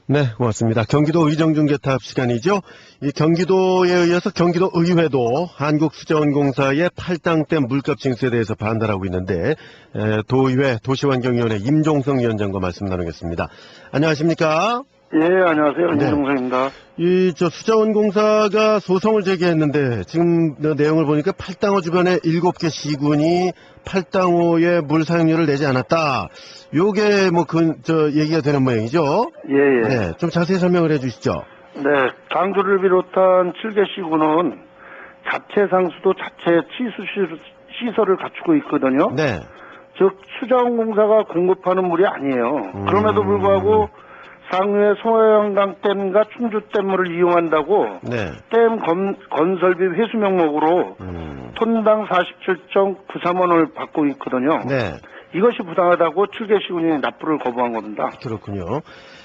네, 고맙습니다. 경기도 의정중개탑 시간이죠. 이 경기도에 의해서 경기도 의회도 한국수자원공사의 팔당댐 물값 징수에 대해서 반발하고 있는데 도의회 도시환경위원회 임종성 위원장과 말씀 나누겠습니다. 안녕하십니까? 예, 안녕하세요. 네. 임종성입니다. 수자원공사가 소송을 제기했는데 지금 내용을 보니까 팔당호 주변에 7개 시군이 팔당호의 물 사용료를 내지 않았다. 요게 얘기가 되는 모양이죠? 예, 예. 네, 좀 자세히 설명을 해 주시죠. 네, 강주를 비롯한 7개 시군은 자체 상수도 자체 치수 시설을 갖추고 있거든요. 네. 즉, 수자원공사가 공급하는 물이 아니에요. 그럼에도 불구하고 상류의 소양강댐과 충주댐물을 이용한다고 네. 댐 건설비 회수 명목으로 톤당 47.93원을 받고 있거든요. 네. 이것이 부당하다고 7개 시군이 납부를 거부한 겁니다. 그렇군요.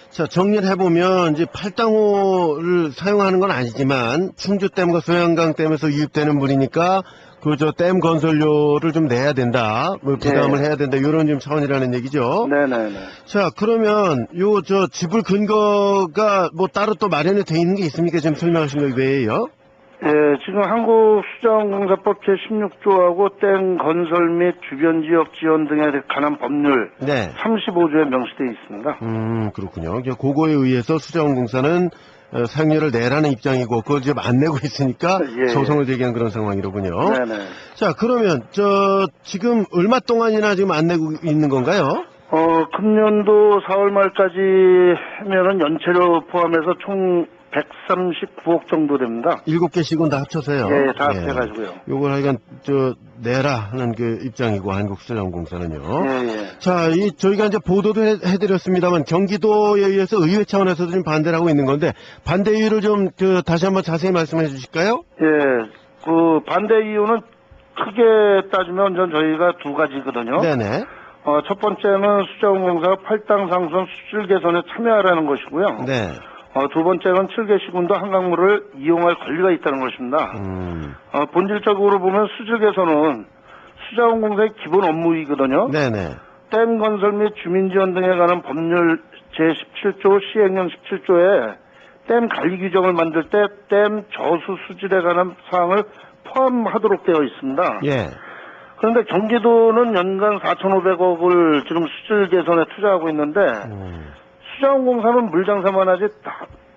자, 정리를 해보면, 이제 팔당호를 사용하는 건 아니지만, 충주댐과 소양강댐에서 유입되는 물이니까, 댐 건설료를 좀 내야 된다, 부담을 해야 된다, 이런 좀 차원이라는 얘기죠. 네네네. 자, 그러면, 지불 근거가 따로 또 마련이 돼 있는 게 있습니까? 지금 설명하신 거 외에요? 예, 지금 한국수자원공사법 제16조하고 댐 건설 및 주변 지역 지원 등에 관한 법률 네. 35조에 명시되어 있습니다. 그렇군요. 그거에 의해서 수자원공사는 사용료를 내라는 입장이고, 그걸 지금 안 내고 있으니까 예. 소송을 제기한 그런 상황이로군요. 네네. 자, 그러면 지금 얼마 동안이나 지금 안 내고 있는 건가요? 금년도 4월 말까지 하면은 연체료 포함해서 총 139억 정도 됩니다. 7개 시군 다 합쳐서요. 예, 다 합쳐가지고요. 요걸 하여간 내라 하는 그 입장이고, 한국수자원공사는요. 예. 자, 저희가 이제 보도도 해드렸습니다만 경기도에 의해서 의회 차원에서도 좀 반대를 하고 있는 건데, 반대 이유를 좀 다시 한번 자세히 말씀해 주실까요? 예, 그 반대 이유는 크게 따지면 저희가 두 가지거든요. 네네. 첫 번째는 수자원공사가 팔당 상선 수질 개선에 참여하라는 것이고요. 네. 두 번째는 7개 시군도 한강물을 이용할 권리가 있다는 것입니다. 본질적으로 보면 수질 개선은 수자원공사의 기본 업무이거든요. 네네. 댐 건설 및 주민지원 등에 관한 법률 제17조 시행령 17조에 댐 관리 규정을 만들 때 댐 저수 수질에 관한 사항을 포함하도록 되어 있습니다. 예. 그런데 경기도는 연간 4,500억을 지금 수질 개선에 투자하고 있는데 수자원공사는 물장사만 하지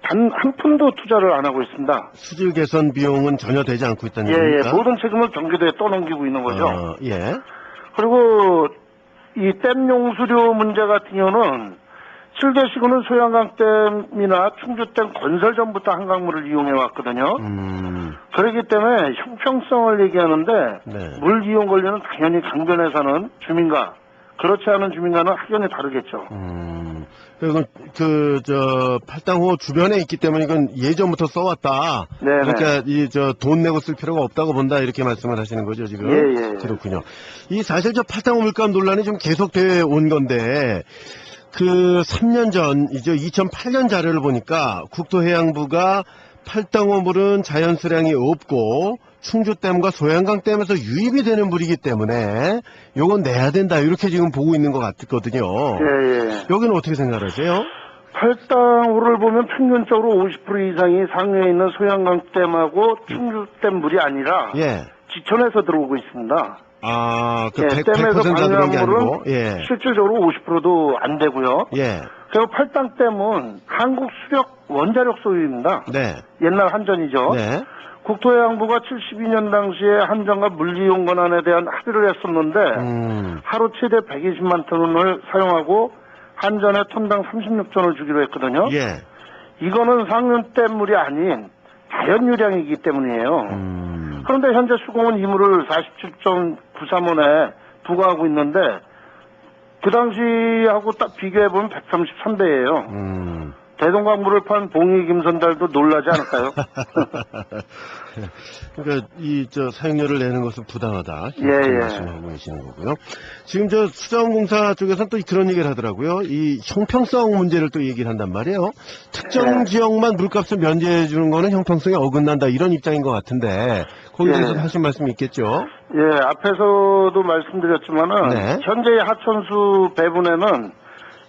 단 한 푼도 투자를 안 하고 있습니다. 수질 개선 비용은 전혀 되지 않고 있다는 예, 얘기입니까? 모든 책임을 경기도에 떠넘기고 있는 거죠. 예. 그리고 이 댐 용수료 문제 같은 경우는 7개 시군은 소양강댐이나 충주댐 건설 전부터 한강물을 이용해 왔거든요. 그렇기 때문에 형평성을 얘기하는데 네. 물 이용 권리는 당연히 강변에 사는 주민과 그렇지 않은 주민과는 확연히 다르겠죠. 그리고 팔당호 주변에 있기 때문에 이건 예전부터 써왔다. 네네. 그러니까 돈 내고 쓸 필요가 없다고 본다 이렇게 말씀을 하시는 거죠 지금. 예. 그렇군요. 사실 팔당호 물값 논란이 좀 계속돼 온 건데 3년 전 이제 2008년 자료를 보니까 국토해양부가 팔당호 물은 자연수량이 없고 충주댐과 소양강댐에서 유입이 되는 물이기 때문에 요건 내야 된다 이렇게 지금 보고 있는 것 같거든요. 예. 여기는 어떻게 생각하세요? 팔당호를 보면 평균적으로 50% 이상이 상류에 있는 소양강댐하고 충주댐 물이 아니라 예. 지천에서 들어오고 있습니다. 그 예, 100% 댐에서 다 들어온 게 아니고. 방류한 물은 실질적으로 50%도 안 되고요. 예. 그리고 팔당댐은 한국 수력 원자력 소유입니다. 네. 옛날 한전이죠. 네. 국토해양부가 72년 당시에 한전과 물이용 권한에 대한 합의를 했었는데 하루 최대 120만 톤을 사용하고 한전에 톤당 36톤을 주기로 했거든요. 예. 이거는 상류댐 물이 아닌 자연유량이기 때문이에요. 그런데 현재 수공은 이 물을 47.93원에 부과하고 있는데 그 당시하고 딱 비교해보면 133배예요. 대동강물을 판 봉이 김선달도 놀라지 않을까요? 그러니까 사용료를 내는 것은 부당하다. 예. 말씀하고 계시는 거고요. 지금 수자원공사 쪽에서는 또 그런 얘기를 하더라고요. 이 형평성 문제를 또 얘기를 한단 말이에요. 특정 지역만 물값을 면제해 주는 거는 형평성에 어긋난다 이런 입장인 것 같은데 거기에 대해서 하신 말씀이 있겠죠? 예, 앞에서도 말씀드렸지만은 네. 현재의 하천수 배분에는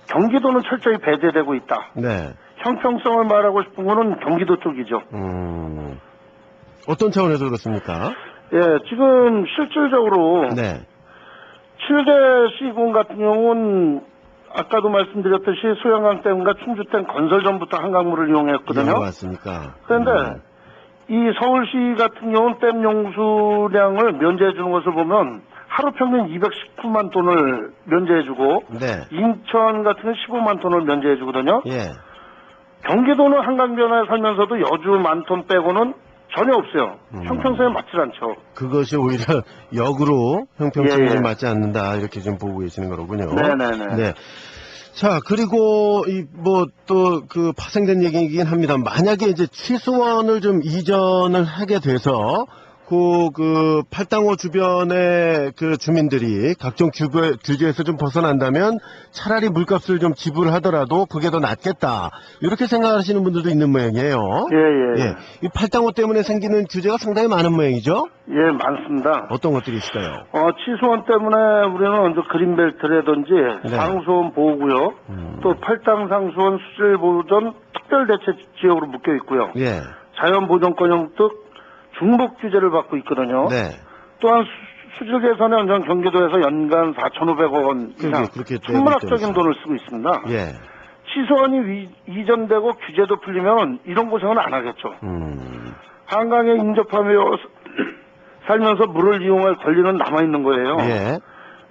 경기도는 철저히 배제되고 있다. 네. 형평성을 말하고 싶은 거는 경기도 쪽이죠. 어떤 차원에서 그렇습니까? 예, 지금 실질적으로 네. 7개 시군 같은 경우는 아까도 말씀드렸듯이 소양강댐과 충주댐 건설 전부터 한강물을 이용했거든요. 맞습니까? 그런데 이 서울시 같은 경우는 댐 용수량을 면제해 주는 것을 보면 하루 평균 219만 톤을 면제해주고 네. 인천 같은 경우는 15만 톤을 면제해주거든요. 예. 경기도는 한강 변화에 살면서도 여주 만 톤 빼고는 전혀 없어요. 형평성에 맞질 않죠. 그것이 오히려 역으로 형평성에 예, 예. 좀 맞지 않는다 이렇게 좀 보고 계시는 거로군요. 네네네. 네. 자, 그리고 또 그 파생된 얘기이긴 합니다. 만약에 이제 취수원을 좀 이전을 하게 돼서 그 팔당호 주변의 그 주민들이 각종 규제에서 좀 벗어난다면 차라리 물값을 좀 지불하더라도 그게 더 낫겠다. 이렇게 생각하시는 분들도 있는 모양이에요. 예. 이 팔당호 때문에 생기는 규제가 상당히 많은 모양이죠? 예, 많습니다. 어떤 것들이 있을까요? 취수원 때문에 우리는 먼저 그린벨트라든지 네. 상수원 보호구역, 또 팔당 상수원 수질보존 특별대책지역으로 묶여 있고요. 예. 자연보존권형 등 중복 규제를 받고 있거든요. 네. 또한 수질 개선에 원전 경기도에서 연간 4,500억 원 이상 그렇게 천문학적인 돈을 쓰고 있습니다. 예. 취수원이 이전되고 규제도 풀리면 이런 고생은 안 하겠죠. 한강에 인접하며 살면서 물을 이용할 권리는 남아있는 거예요. 예.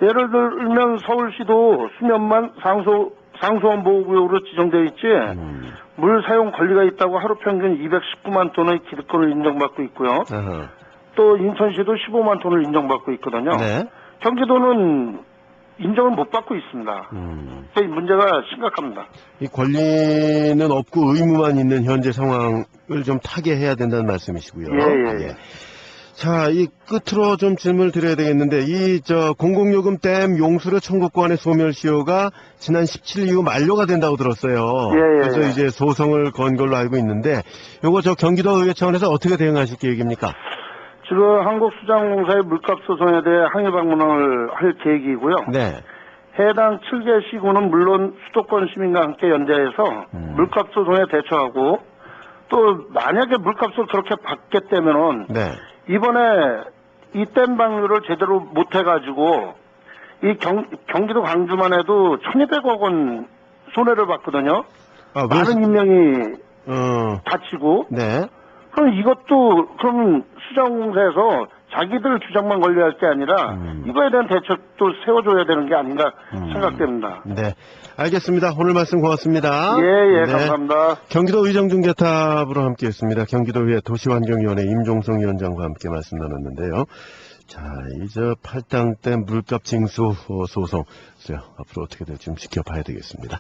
예를 들면 서울시도 수면만 상수원 보호구역으로 지정되어 있지 물 사용 권리가 있다고 하루 평균 219만 ton의 기득권을 인정받고 있고요. 어허. 또 인천시도 15만 ton을 인정받고 있거든요. 네. 경기도는 인정을 못 받고 있습니다. 이 문제가 심각합니다. 이 권리는 없고 의무만 있는 현재 상황을 좀 타개해야 된다는 말씀이시고요. 예. 자, 이 끝으로 좀 질문을 드려야 되겠는데, 공공요금 댐 용수로 청구권의 소멸시효가 지난 17일 이후 만료가 된다고 들었어요. 예. 그래서 이제 소송을 건 걸로 알고 있는데, 요거 경기도의회 차원에서 어떻게 대응하실 계획입니까? 지금 한국수자공사의 물값 소송에 대해 항의 방문을 할 계획이고요. 네. 해당 7개 시군은 물론 수도권 시민과 함께 연대해서 물값 소송에 대처하고 또 만약에 물값을 그렇게 받겠다면은 네. 이번에 이 댐 방류를 제대로 못 해가지고 이 경기도 광주만 해도 1,200억 원 손해를 봤거든요. 많은 인명이 다치고. 네. 그럼 이것도 그럼 수자공사에서 자기들 주장만 걸려야 할 게 아니라 이거에 대한 대책도 세워줘야 되는 게 아닌가 생각됩니다. 네. 알겠습니다. 오늘 말씀 고맙습니다. 예, 네. 감사합니다. 경기도 의정중개탑으로 함께했습니다. 경기도의회 도시환경위원회 임종성 위원장과 함께 말씀 나눴는데요. 자, 팔당댐 물값 징수 소송, 앞으로 어떻게 될지 좀 지켜봐야 되겠습니다.